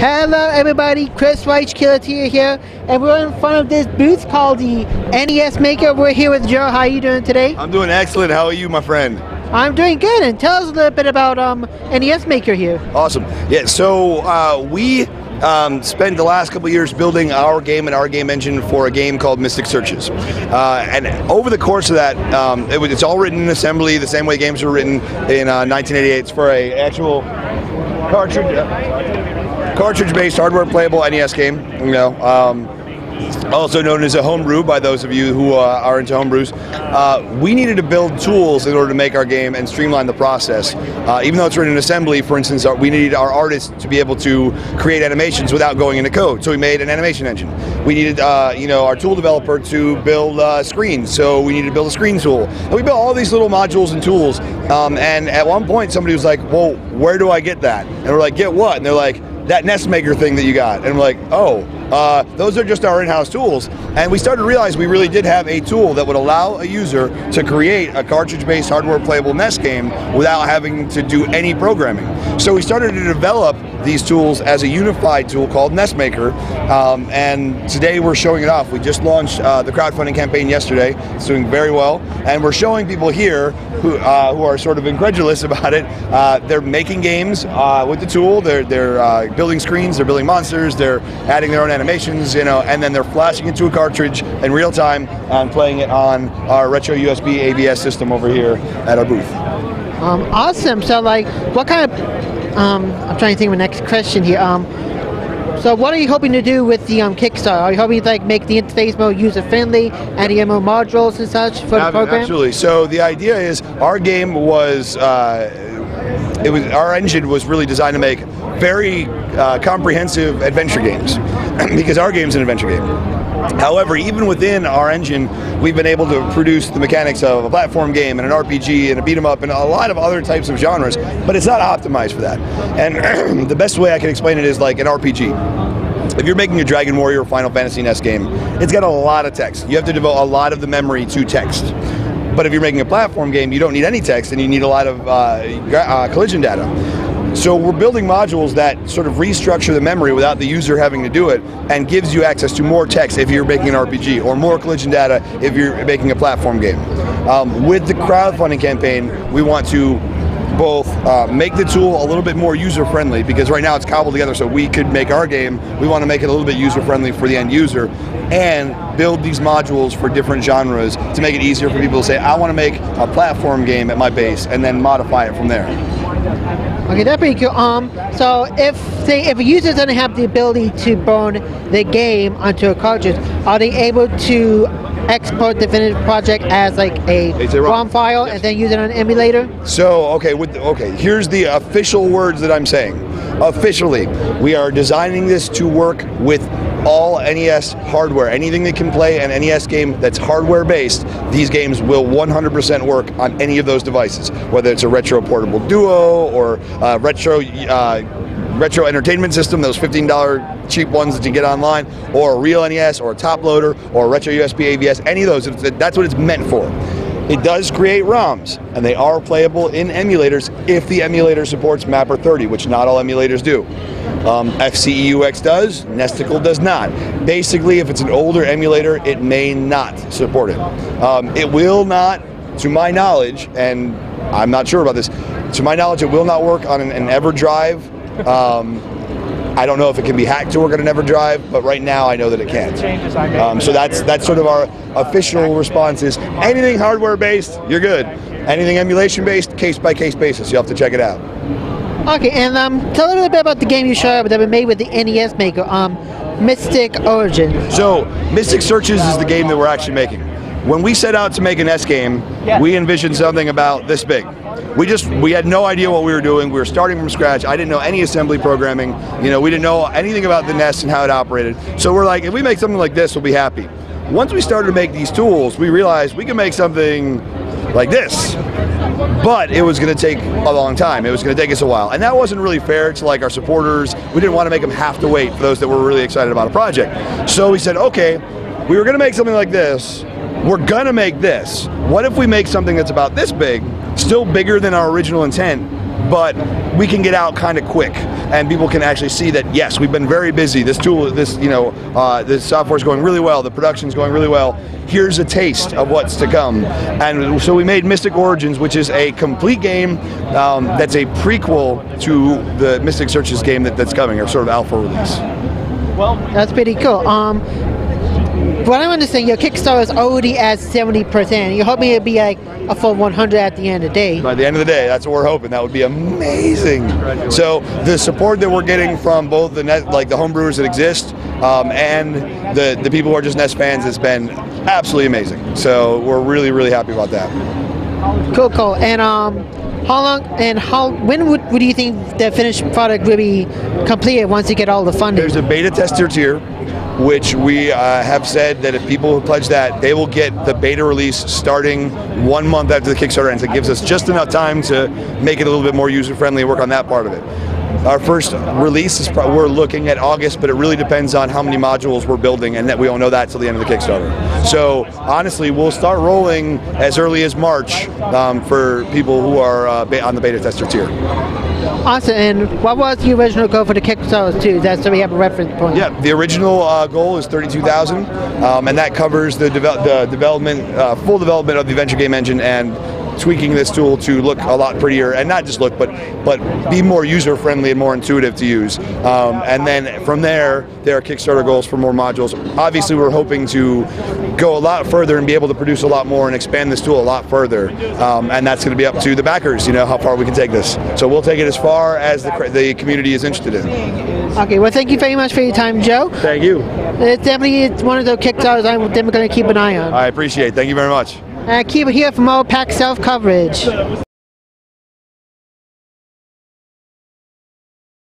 Hello everybody, Chris White, Killatia here, and we're in front of this booth called the NESmaker. We're here with Joe. How are you doing today? I'm doing excellent. How are you, my friend? I'm doing good, and tell us a little bit about NESmaker here. Awesome. Yeah, so we spent the last couple of years building our game and our game engine for a game called Mystic Searches. And over the course of that, it's all written in assembly, the same way games were written in 1988. It's for an actual cartridge-based, hardware-playable NES game. You know, also known as a homebrew by those of you who are into homebrews. We needed to build tools in order to make our game and streamline the process. Even though it's written in assembly, for instance, we needed our artists to be able to create animations without going into code. So we made an animation engine. We needed, our tool developer to build screens. So we needed to build a screen tool. And we built all these little modules and tools. And at one point, somebody was like, "Well, where do I get that?" And we're like, "Get what?" And they're like, "That NESmaker thing that you got." And we're like, "Oh, those are just our in-house tools." And we started to realize we really did have a tool that would allow a user to create a cartridge-based hardware-playable NES game without having to do any programming. So we started to develop these tools as a unified tool called NESmaker, and today we're showing it off. We just launched the crowdfunding campaign yesterday. It's doing very well, and we're showing people here who are sort of incredulous about it. They're making games with the tool. They're building screens. They're building monsters. They're adding their own animations, and then they're flashing into a cartridge in real time and playing it on our retro USB ABS system over here at our booth. Awesome. So, like, what kind of I'm trying to think of the next question here. So what are you hoping to do with the Kickstarter? Are you hoping to make the interface more user-friendly, adding more modules and such for the program? Absolutely. So the idea is our game was, our engine was really designed to make very comprehensive adventure games because our game's an adventure game. However, even within our engine, we've been able to produce the mechanics of a platform game and an RPG and a beat-em-up and a lot of other types of genres, but it's not optimized for that. And the best way I can explain it is like an RPG. If you're making a Dragon Warrior or Final Fantasy NES game, it's got a lot of text. You have to devote a lot of the memory to text. But if you're making a platform game, you don't need any text and you need a lot of collision data. So we're building modules that sort of restructure the memory without the user having to do it and gives you access to more text if you're making an RPG or more collision data if you're making a platform game. With the crowdfunding campaign, we want to both make the tool a little bit more user-friendly because right now it's cobbled together so we could make our game. We want to make it a little bit user-friendly for the end user and build these modules for different genres to make it easier for people to say, I want to make a platform game at my base and then modify it from there. Okay, that's pretty cool. So if a user doesn't have the ability to burn the game onto a cartridge, are they able to export the finished project as like a ROM file and then use it on an emulator? So here's the official words that I'm saying. Officially, we are designing this to work with all NES hardware. Anything that can play an NES game that's hardware based, these games will 100% work on any of those devices, whether it's a retro portable duo or retro entertainment system, those $15 cheap ones that you get online, or a real NES or a top loader or a retro USB ABS, any of those, that's what it's meant for. It does create ROMs, and they are playable in emulators if the emulator supports Mapper 30, which not all emulators do. FCEUX does, Nesticle does not. Basically, if it's an older emulator, it may not support it. It will not, to my knowledge, and I'm not sure about this, to my knowledge, it will not work on an EverDrive. I don't know if it can be hacked to work on an EverDrive, but right now I know that it can't. So that's sort of our official response is anything hardware-based, you're good. Anything emulation-based, case-by-case basis. You'll have to check it out. Okay, and tell a little bit about the game you showed that was made with the NESmaker, Mystic Origin. So, Mystic Searches is the game that we're actually making. When we set out to make an NES game, we envisioned something about this big. We had no idea what we were doing. We were starting from scratch. I didn't know any assembly programming. We didn't know anything about the NES and how it operated. So we're like, if we make something like this, we'll be happy. Once we started to make these tools, we realized we can make something like this. But it was going to take a long time. It was going to take us a while. And that wasn't really fair to our supporters. We didn't want to make them have to wait for those that were really excited about a project. So we said, okay, we were going to make something like this. We're going to make this. What if we make something that's about this big, still bigger than our original intent, but we can get out kind of quick, and people can actually see that yes, we've been very busy. This tool, this software is going really well. The production is going really well. Here's a taste of what's to come. And so we made Mystic Origins, which is a complete game that's a prequel to the Mystic Searches game that's coming, or sort of alpha release. Well, that's pretty cool. What I understand, your Kickstarter is already at 70%. You're hoping it'll be like a full 100 at the end of the day. By the end of the day, that's what we're hoping. That would be amazing. So the support that we're getting from both the homebrewers that exist and the people who are just NES fans has been absolutely amazing. So we're really, really happy about that. Cool. And when would you think the finished product will be completed once you get all the funding? There's a beta tester tier, which we have said that if people who pledge that, they will get the beta release starting 1 month after the Kickstarter ends. It gives us just enough time to make it a little bit more user-friendly and work on that part of it. Our first release is we're looking at August, but it really depends on how many modules we're building, and that we won't know that till the end of the Kickstarter. So honestly, we'll start rolling as early as March for people who are on the beta tester tier. Awesome. And what was the original goal for the Kickstarter too? That's so we have a reference point. Yeah, the original goal is 32,000, and that covers the development, full development of the Adventure Game Engine and tweaking this tool to look a lot prettier, and not just look, but be more user-friendly and more intuitive to use. And then from there are Kickstarter goals for more modules. Obviously, we're hoping to go a lot further and be able to produce a lot more and expand this tool a lot further. And that's going to be up to the backers, how far we can take this. So we'll take it as far as the community is interested in. Okay, well, thank you very much for your time, Joe. Thank you. It's one of those Kickstarters I'm definitely going to keep an eye on. I appreciate it. Thank you very much. Keep it here for more PAX South coverage.